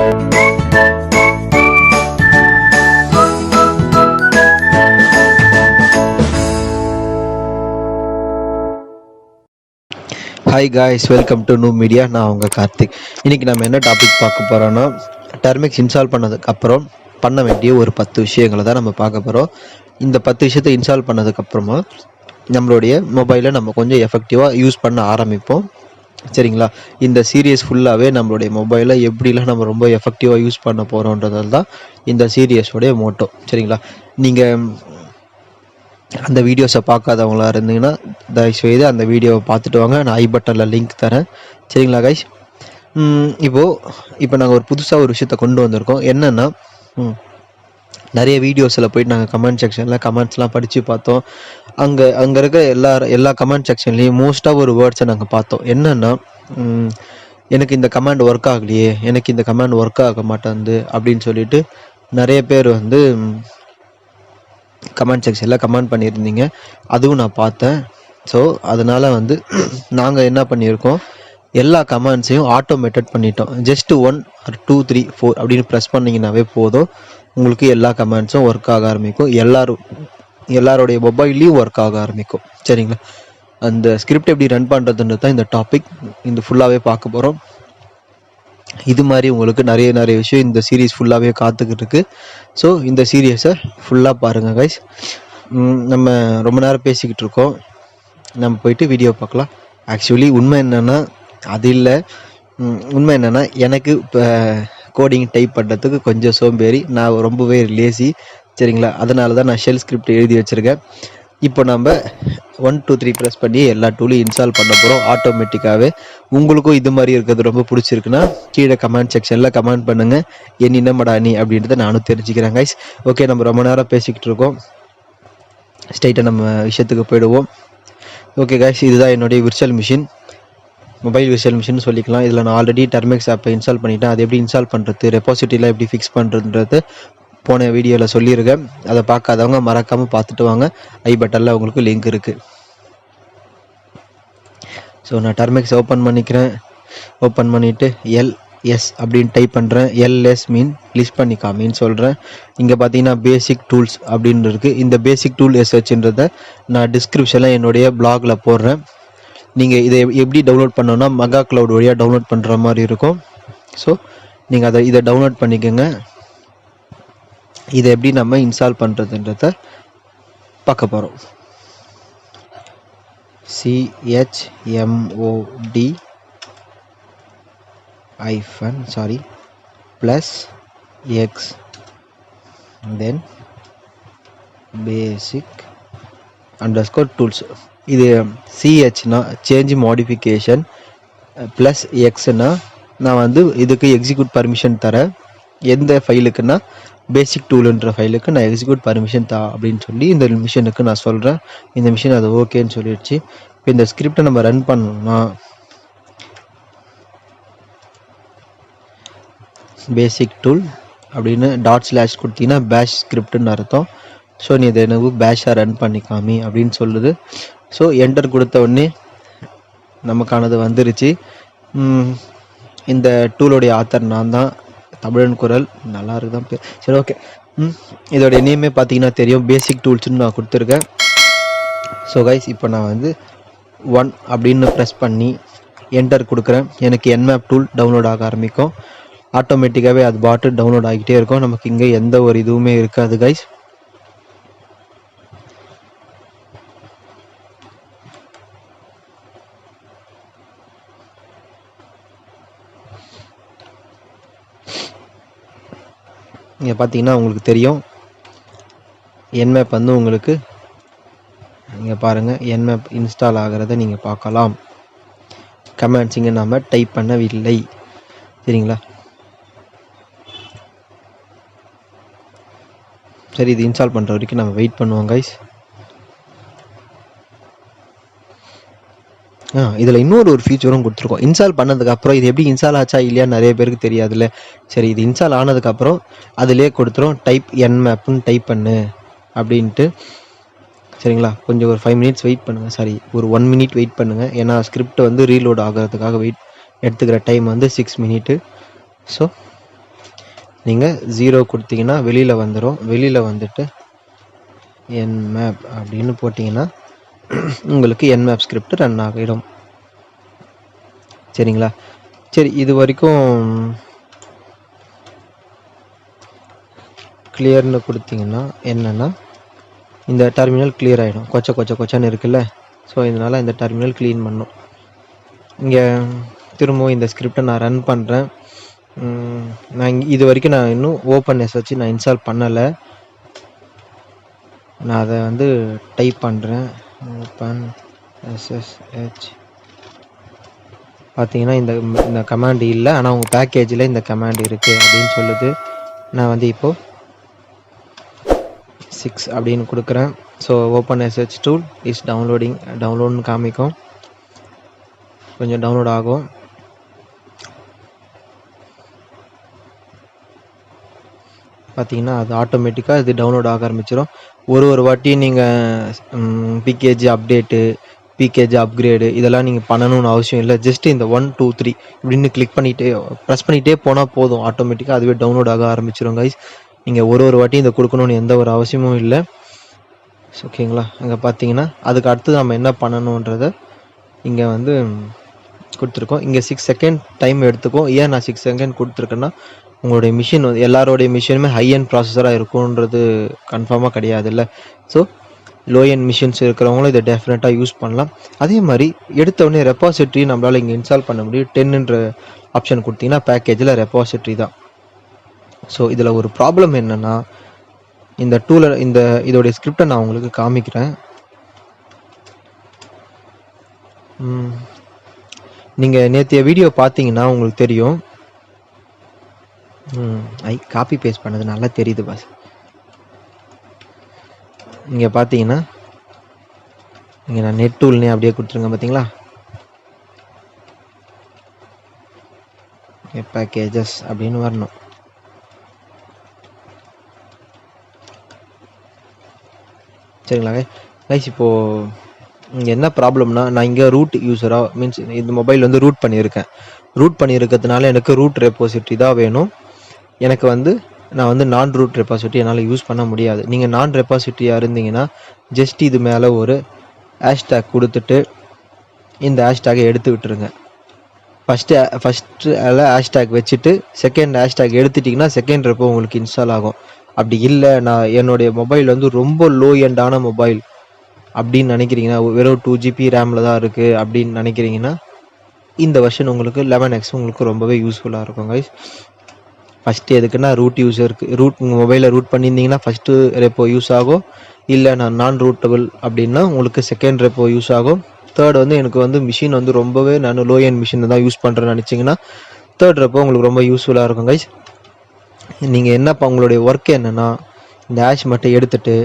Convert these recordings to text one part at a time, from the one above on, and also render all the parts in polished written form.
Hi guys, welcome to noob media. நான் உங்கள் கார்த்திக். இன்றைக்கி நம்ம என்ன டாபிக் பார்க்க போகிறோன்னா, டெர்மிக்ஸ் இன்ஸ்டால் பண்ணதுக்கப்புறம் பண்ண வேண்டிய ஒரு 10 விஷயங்களை தான் நம்ம பார்க்க போகிறோம். இந்த 10 விஷயத்தை இன்ஸ்டால் பண்ணதுக்கப்புறமா நம்மளுடைய மொபைலை நம்ம கொஞ்சம் எஃபெக்டிவாக யூஸ் பண்ண ஆரம்பிப்போம். சரிங்களா? இந்த சீரியஸ் ஃபுல்லாகவே நம்மளுடைய மொபைலை எப்படிலாம் நம்ம ரொம்ப எஃபெக்டிவாக யூஸ் பண்ண போகிறோன்றதால தான் இந்த சீரியஸோடைய மோட்டோ. சரிங்களா? நீங்கள் அந்த வீடியோஸை பார்க்காதவங்களா இருந்தீங்கன்னா தயவுசெய்து அந்த வீடியோவை பார்த்துட்டு வாங்க. நான் ஐ பட்டனில் லிங்க் தரேன். சரிங்களா கைஸ்? இப்போ நாங்கள் ஒரு புதுசாக ஒரு விஷயத்தை கொண்டு வந்திருக்கோம். என்னென்னா, நிறைய வீடியோஸில் போயிட்டு நாங்கள் கமெண்ட் செக்ஷனில் கமெண்ட்ஸ்லாம் படித்து பார்த்தோம். அங்கே இருக்க எல்லா கமெண்ட் செக்ஷன்லேயும் மோஸ்ட்டாக ஒரு வேர்ட்ஸை நாங்கள் பார்த்தோம். என்னென்னா, எனக்கு இந்த கமெண்ட் ஒர்க் ஆகலையே, எனக்கு இந்த கமெண்ட் ஒர்க் ஆக மாட்டேங்குது அப்படின்னு சொல்லிட்டு நிறைய பேர் வந்து கமெண்ட் செக்ஷனில் கமெண்ட் பண்ணியிருந்தீங்க. அதுவும் நான் பார்த்தேன். ஸோ அதனால் வந்து நாங்கள் என்ன பண்ணியிருக்கோம், எல்லா கமெண்ட்ஸையும் ஆட்டோமேட்டட் பண்ணிட்டோம். ஜஸ்ட் 1 or 2 3 4 அப்படின்னு ப்ரெஸ் பண்ணிங்கன்னாவே போதும், உங்களுக்கு எல்லா கமெண்ட்ஸும் ஒர்க் ஆக ஆரம்பிக்கும். எல்லாருடைய மொபைல்லையும் ஒர்க் ஆக ஆரம்பிக்கும். சரிங்களா? அந்த ஸ்கிரிப்ட் எப்படி ரன் பண்ணுறதுன்றது தான் இந்த டாபிக். இந்த ஃபுல்லாகவே பார்க்க போகிறோம். இது மாதிரி உங்களுக்கு நிறைய விஷயம் இந்த சீரீஸ் ஃபுல்லாகவே காத்துக்கிட்டு இருக்கு. ஸோ இந்த சீரியஸை ஃபுல்லாக பாருங்கள் கைஸ். நம்ம ரொம்ப நேரம் பேசிக்கிட்டு இருக்கோம், நம்ம போயிட்டு வீடியோ பார்க்கலாம். ஆக்சுவலி உண்மை என்னென்னா அது இல்லை. உண்மை என்னென்னா, எனக்கு இப்போ கோடிங் டைப் பண்ணுறதுக்கு கொஞ்சம் சோம்பேறி, நான் ரொம்பவே லேசி. சரிங்களா? அதனால தான் நான் ஷெல் ஸ்கிரிப்ட் எழுதி வச்சுருக்கேன். இப்போ நம்ம 1 2 3 ப்ரெஸ் பண்ணி எல்லா டூலையும் இன்ஸ்டால் பண்ண போகிறோம் ஆட்டோமேட்டிக்காகவே. உங்களுக்கும் இது மாதிரி இருக்கிறது ரொம்ப பிடிச்சிருக்குன்னா கீழே கமெண்ட் செக்ஷனில் கமெண்ட் பண்ணுங்கள், என்னடா நீ அப்படின்றத நானும் தெரிஞ்சுக்கிறேன் கைஸ். ஓகே, நம்ம ரொம்ப நேரம் பேசிக்கிட்டு இருக்கோம், ஸ்ட்ரைட்டாக நம்ம விஷயத்துக்கு போயிடுவோம். ஓகே கைஸ், இதுதான் என்னுடைய virtual machine, mobile virtual machine சொல்லிக்கலாம். இதில் நான் ஆல்ரெடி டெர்மிக்ஸ் ஆப்பை இன்ஸ்டால் பண்ணிவிட்டேன். அது எப்படி இன்ஸ்டால் பண்ணுறது, ரெபாசிட்டரியில் எப்படி ஃபிக்ஸ் பண்ணுறதுன்றது போன வீடியோவில் சொல்லியிருக்கேன். அதை பார்க்காதவங்க மறக்காமல் பார்த்துட்டு வாங்க. ஐ பட்டனில் உங்களுக்கு லிங்க் இருக்குது. ஸோ நான் டெர்மிக்ஸ் ஓப்பன் பண்ணிக்கிறேன். ஓப்பன் பண்ணிவிட்டு எல்எஸ் அப்படின்னு டைப் பண்ணுறேன். எல்எஸ் மீன் லிஸ்ட் பண்ணி காமின்னு சொல்கிறேன். இங்கே பார்த்தீங்கன்னா பேசிக் டூல்ஸ் அப்படின்னு இருக்குது. இந்த பேசிக் டூல் எஸ்ஹெச்ன்றதை நான் டிஸ்கிரிப்ஷனில் என்னுடைய பிளாகில் போடுறேன். நீங்கள் இதை எப்படி டவுன்லோட் பண்ணோன்னா மெகா க்ளவுட் வழியாக டவுன்லோட் பண்ணுற மாதிரி இருக்கும். ஸோ நீங்கள் இதை டவுன்லோட் பண்ணிக்கோங்க. இதை எப்படி நம்ம இன்ஸ்டால் பண்ணுறதுன்றத பார்க்க போகிறோம். chmod-x then basic_tools. இது சிஹெச்னா சேஞ்ச் மாடிஃபிகேஷன், ப்ளஸ் எக்ஸ்னா நான் வந்து இதுக்கு எக்ஸிக்யூட் பர்மிஷன் தரேன். எந்த ஃபைலுக்குன்னா பேசிக் டூலுன்ற ஃபைலுக்கு நான் எக்ஸிக்யூட் பர்மிஷன் அப்படின்னு சொல்லி இந்த மிஷினுக்கு நான் சொல்கிறேன். இந்த மிஷின் அது ஓகேன்னு சொல்லிடுச்சு. இப்போ இந்த ஸ்கிரிப்டை நம்ம ரன் பண்ணோம்னா பேசிக் டூல் அப்படின்னு // கொடுத்தீங்கன்னா பேஷ் ஸ்கிரிப்டுன்னு அர்த்தம். ஸோ நீ இதை எனக்கு பேஷாக ரன் பண்ணிக்காமி அப்படின்னு சொல்லுது. ஸோ என்டர் கொடுத்த உடனே நமக்கானது வந்துருச்சு. இந்த டூலோடைய ஆத்தர் நான் தான், தமிழன் குரல், நல்லா இருக்குதான் பேர். சரி, ஓகே. இதோடைய நேமே பார்த்தீங்கன்னா தெரியும், பேசிக் டூல்ஸ்னு நான் கொடுத்துருக்கேன். ஸோ கைஸ், இப்போ நான் வந்து 1 அப்படின்னு ப்ரெஸ் பண்ணி என்டர் கொடுக்குறேன். எனக்கு என்மேப் டூல் டவுன்லோட் ஆக ஆரம்பிக்கும். ஆட்டோமேட்டிக்காகவே அது பாட்டு டவுன்லோட் ஆகிட்டே இருக்கும். நமக்கு இங்கே எந்த ஒரு இதுவுமே இருக்காது கைஸ். இங்கே பார்த்தீங்கன்னா உங்களுக்கு தெரியும், என்மேப் வந்து உங்களுக்கு நீங்கள் பாருங்கள், என்மேப் இன்ஸ்டால் ஆகிறத நீங்கள் பார்க்கலாம். கமெண்ட்ஸ் இங்கே நாம் டைப் பண்ணவில்லை. சரிங்களா? சரி, இது இன்ஸ்டால் பண்ணுற வரைக்கும் நம்ம வெயிட் பண்ணுவோம் கைஸ். இதில் இன்னொரு ஃபீச்சரும் கொடுத்துருக்கோம். இன்ஸ்டால் பண்ணதுக்கப்புறம் இது எப்படி இன்ஸ்டால் ஆச்சா இல்லையா நிறைய பேருக்கு தெரியாதுல்ல. சரி, இது இன்ஸ்டால் ஆனதுக்கப்புறம் அதிலே கொடுத்துரும் டைப் என்மேப்னு டைப் பண்ணு அப்படின்ட்டு. சரிங்களா? கொஞ்சம் ஒரு 5 minutes வெயிட் பண்ணுங்கள். சாரி, ஒரு 1 minute வெயிட் பண்ணுங்கள். ஏன்னா ஸ்கிரிப்ட் வந்து ரீலோட் ஆகிறதுக்காக எடுத்துக்கிற டைம் வந்து 6 minutes. ஸோ நீங்கள் 0 கொடுத்தீங்கன்னா வெளியில் வந்துடும். வெளியில் வந்துட்டு nmap அப்படின்னு போட்டிங்கன்னா உங்களுக்கு nmap ஸ்கிரிப்ட் ரன் ஆகிடும். சரிங்களா? சரி, இது வரைக்கும் கிளியர்னு கொடுத்தீங்கன்னா என்னென்னா இந்த டெர்மினல் கிளியர் ஆகிடும். கொச்சன்னு இருக்குல்ல. ஸோ இதனால் இந்த டெர்மினல் க்ளீன் பண்ணும். இங்கே திரும்பவும் இந்த ஸ்கிரிப்டை நான் ரன் பண்ணுறேன். நான் இது வரைக்கும் நான் இன்னும் ஓப்பன் வச்சு நான் இன்ஸ்டால் பண்ணலை. நான் அதை வந்து டைப் பண்ணுறேன். ஓப்பன் SSH பார்த்தீங்கன்னா இந்த கமாண்ட் இல்லை, ஆனால் உங்கள் பேக்கேஜில் இந்த கமாண்ட் இருக்குது அப்படின்னு சொல்லுது. நான் வந்து இப்போது 6 அப்படின்னு கொடுக்குறேன். So open SSH tool is டவுன்லோட்னு காமிக்கும். கொஞ்சம் டவுன்லோட் ஆகும். பார்த்தீங்கன்னா அது ஆட்டோமேட்டிக்காக இது டவுன்லோட் ஆக ஆரம்பிச்சிடும். ஒரு வாட்டி நீங்கள் பிகேஜி அப்டேட்டு, பிகேஜி அப்கிரேடு இதெல்லாம் நீங்கள் பண்ணணும்னு அவசியம் இல்லை. ஜஸ்ட் இந்த 1 2 3 இப்படின்னு ப்ரெஸ் பண்ணிகிட்டே போனால் போதும். ஆட்டோமேட்டிக்காக அதுவே டவுன்லோட் ஆக ஆரம்பிச்சிடும் கைஸ். நீங்கள் ஒரு வாட்டி இதை கொடுக்கணுன்னு எந்த ஒரு அவசியமும் இல்லை. ஓகேங்களா? அங்கே பார்த்தீங்கன்னா அதுக்கு அடுத்து நம்ம என்ன பண்ணணுன்றதை இங்கே வந்து கொடுத்துருக்கோம். இங்கே 6 செகண்ட் டைம் எடுத்துக்கும். ஏன் நான் 6 செகண்ட் கொடுத்துருக்கேன்னா, உங்களுடைய மிஷின் வந்து எல்லாரோடைய மிஷினுமே ஹை எண்ட் ப்ராசஸராக இருக்கும்ன்றது கன்ஃபார்மாக கிடையாது இல்லை. ஸோ லோ எண்ட் மிஷின்ஸ் இருக்கிறவங்களும் இதை டெஃபினட்டாக யூஸ் பண்ணலாம். அதே மாதிரி எடுத்தவுடனே ரெப்பாசிட்ரி நம்மளால் இங்கே இன்ஸ்டால் பண்ண முடியும். 10ன்ற ஆப்ஷன் கொடுத்தீங்கன்னா பேக்கேஜில் ரெப்பாசிட்ரி தான். ஸோ இதில் ஒரு ப்ராப்ளம் என்னென்னா, இந்த இதோடைய ஸ்கிரிப்டை நான் உங்களுக்கு காமிக்கிறேன். நீங்கள் நேற்றைய வீடியோ பார்த்தீங்கன்னா உங்களுக்கு தெரியும். காப்பி பேஸ்ட் பண்ணது நல்லா தெரியுது பாஸ். இங்கே பார்த்தீங்கன்னா இங்கே நான் நெட் டூல்னே அப்படியே கொடுத்துருங்க. பார்த்தீங்களா? பேக்கேஜஸ் அப்படின்னு வரணும். சரிங்களா கைஸ்? இப்போது இங்கே என்ன ப்ராப்ளம்னா, நான் இங்கே ரூட் யூஸராக மீன்ஸ் இந்த மொபைல் வந்து ரூட் பண்ணியிருக்கிறதுனால எனக்கு ரூட் ரெப்போசிட்ரி தான் வேணும். எனக்கு வந்து நான் வந்து நான் ரூட் ரெப்பாசிட்டி என்னால் யூஸ் பண்ண முடியாது. நீங்கள் நான் ரெப்பாசிட்டியாக இருந்தீங்கன்னா ஜஸ்ட் இது மேலே ஒரு ஹேஷ்டேக் கொடுத்துட்டு இந்த ஹேஷ்டேக்கை எடுத்து விட்டுருங்க. ஃபஸ்ட்டு ஹேஷ்டேக் வச்சுட்டு செகண்ட் ஹேஷ்டேக் எடுத்துட்டிங்கன்னா செகண்ட் ரெப்போ உங்களுக்கு இன்ஸ்டால் ஆகும். அப்படி இல்லை, நான் என்னுடைய மொபைல் வந்து ரொம்ப லோ எண்டான மொபைல் அப்படின்னு நினைக்கிறீங்கன்னா, வெறும் 2 GB ரேமில் தான் இருக்குது அப்படின்னு நினைக்கிறீங்கன்னா, இந்த வெர்ஷன் உங்களுக்கு 11X உங்களுக்கு ரொம்பவே யூஸ்ஃபுல்லாக இருக்கும் கைஸ். ஃபஸ்ட்டு எதுக்குன்னா ரூட் உங்கள் மொபைலில் ரூட் பண்ணியிருந்தீங்கன்னா ஃபஸ்ட்டு ரெப்போ யூஸ் ஆகும். இல்லை நான் ரூட்டபிள் அப்படின்னா உங்களுக்கு செகண்ட் ரெப்போ யூஸ் ஆகும். தேர்ட் வந்து எனக்கு வந்து மிஷின் வந்து ரொம்பவே நான் லோ எண்ட் மிஷினை தான் யூஸ் பண்ணுறேன்னு நினச்சிங்கன்னா தேர்ட் ரெப்போ உங்களுக்கு ரொம்ப யூஸ்ஃபுல்லாக இருக்கும் கைஸ். நீங்கள் உங்களுடைய ஒர்க் என்னென்னா, இந்த ஹேஷ் மட்டும் எடுத்துகிட்டு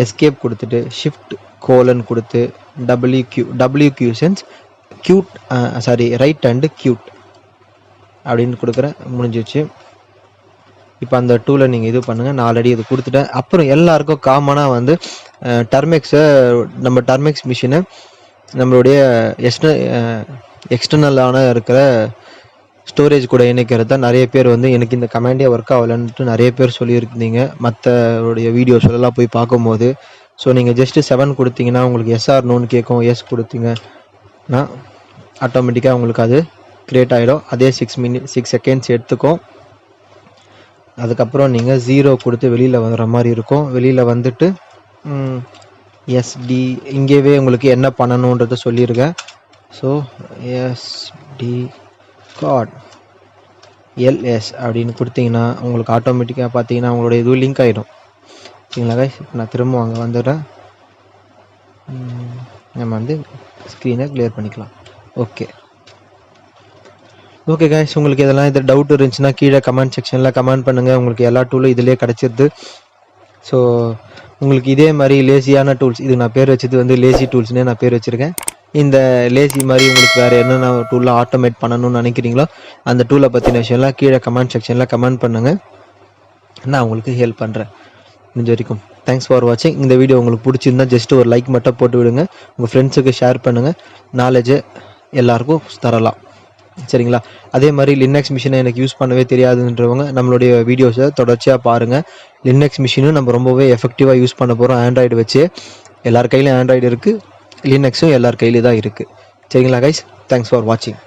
எஸ்கேப் கொடுத்துட்டு ஷிஃப்ட் கொடுத்து WQ sense right and cute அப்படின்னு கொடுக்குறேன். முடிஞ்சிச்சு. இப்போ அந்த டூலை நீங்கள் இது பண்ணுங்கள். நான் ஆல்ரெடி இது கொடுத்துட்டேன். அப்புறம் எல்லாருக்கும் காமனாக வந்து நம்ம டர்மெக்ஸ் மிஷினை நம்மளுடைய எக்ஸ்டர்னலான இருக்கிற ஸ்டோரேஜ் கூட இணைக்கிறது தான். நிறைய பேர் வந்து எனக்கு இந்த கமாண்டே ஒர்க் ஆகலன்ட்டு நிறைய பேர் சொல்லியிருந்தீங்க மற்றடைய வீடியோஸ்லாம் போய் பார்க்கும்போது. ஸோ நீங்கள் ஜஸ்ட்டு 7 கொடுத்தீங்கன்னா உங்களுக்கு எஸ்ஆர் நோன்னு கேட்கும். எஸ் கொடுத்தீங்கன்னா ஆட்டோமேட்டிக்காக உங்களுக்கு அது க்ரியேட் ஆகிடும். அதே 6 செகண்ட்ஸ் எடுத்துக்கும். அதுக்கப்புறம் நீங்கள் 0 கொடுத்து வெளியில் வர மாதிரி இருக்கும். வெளியில் வந்துட்டு எஸ்டி இங்கேயே உங்களுக்கு என்ன பண்ணணுன்றதை சொல்லியிருக்கேன். ஸோ எஸ்டி கார்ட் எல்எஸ் அப்படின்னு கொடுத்தீங்கன்னா உங்களுக்கு ஆட்டோமேட்டிக்காக பார்த்தீங்கன்னா உங்களோட இது லிங்க் ஆகிடும். சரிங்களா கைஸ்? நான் திரும்ப அங்கே வந்துடுறேன். நம்ம வந்து ஸ்க்ரீனை கிளியர் பண்ணிக்கலாம். ஓகே கைஸ், உங்களுக்கு இதெல்லாம் டவுட் இருந்துச்சுன்னா கீழே கமெண்ட் செக்ஷனில் கமெண்ட் பண்ணுங்கள். உங்களுக்கு எல்லா டூலும் இதிலே கிடச்சிருது. ஸோ உங்களுக்கு இதே மாதிரி லேசியான டூல்ஸ், இது நான் பேர் வச்சது வந்து லேசி டூல்ஸ்னே நான் பேர் வச்சுருக்கேன். இந்த லேசி மாதிரி உங்களுக்கு வேறு என்னென்ன டூல்லாம் ஆட்டோமேட் பண்ணணும்னு நினைக்கிறீங்களோ அந்த டூலை பற்றின விஷயம்லாம் கீழே கமெண்ட் செக்ஷனில் கமெண்ட் பண்ணுங்கள். நான் உங்களுக்கு ஹெல்ப் பண்ணுறேன் முடிஞ்ச வரைக்கும். தேங்க்ஸ் ஃபார் வாட்சிங். இந்த வீடியோ உங்களுக்கு பிடிச்சிருந்தா ஜஸ்ட் ஒரு லைக் மட்டும் போட்டு விடுங்க. உங்கள் ஃப்ரெண்ட்ஸுக்கு ஷேர் பண்ணுங்கள். நாலேஜை எல்லாருக்கும் தரலாம். சரிங்களா? அதே மாதிரி லினக்ஸ் மிஷினை எனக்கு யூஸ் பண்ணவே தெரியாதுன்றவங்க நம்மளுடைய வீடியோஸை தொடர்ச்சியாக பாருங்கள். லினக்ஸ் மிஷினும் நம்ம ரொம்பவே எஃபெக்டிவாக யூஸ் பண்ண போகிறோம் ஆண்ட்ராய்டு வச்சு. எல்லார் கையிலையும் ஆண்ட்ராய்டு இருக்குது, லினக்ஸும் எல்லார் கையிலையும் தான் இருக்குது. சரிங்களா கைஸ்? தேங்க்ஸ் ஃபார் வாட்சிங்.